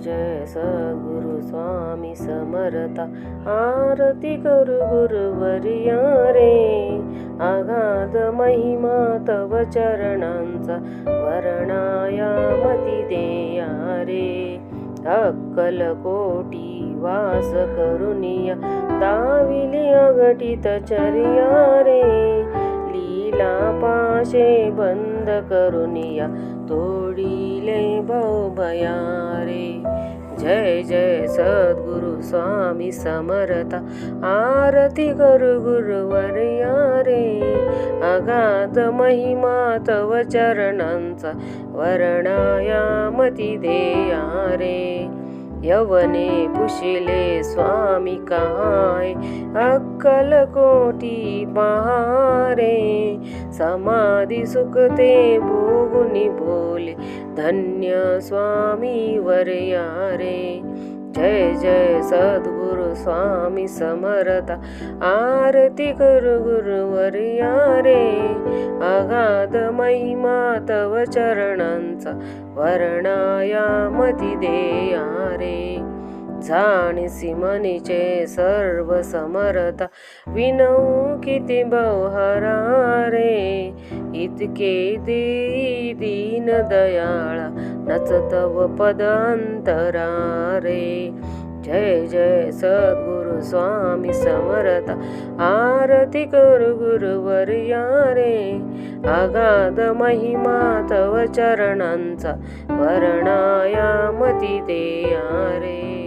जय सद्गुरु स्वामी समर्था आरती करू गुरुवर्या रे आगाध महिमा तव चरणांचा वर्णायामती देया रे अक्कलकोटी वास करुनिया दाविली अघटित चर्या रे लीला पाशे बंद करुनिया तोडिले भवभया रे जय जय सद्गुरु स्वामी समर्था आरती करू गुरुवर्या रे अगाध महिमा तव चरणांचा वर्णायामती देया रे यवने पुशिले स्वामी काय अक्कलकोटी पहारे समाधी सुखते भोगुनी बोले धन्य स्वामी वर्या रे जय जय सद्गुरु स्वामी समर्था आरती करू गुरुवर्या रे अगाध महिमा तव चरणांचा वर्णायामती देया रे जाणीसी मनीचे सर्व समर्था विनऊ किती भवहरा रे इतके देई दीन दयाळा नचतव पदांतरा रे जय जय सद्गुरु स्वामी समर्था आरती करू गुरुवर्या रे अगाध महिमा तव चरणांचा वर्णायामती देया रे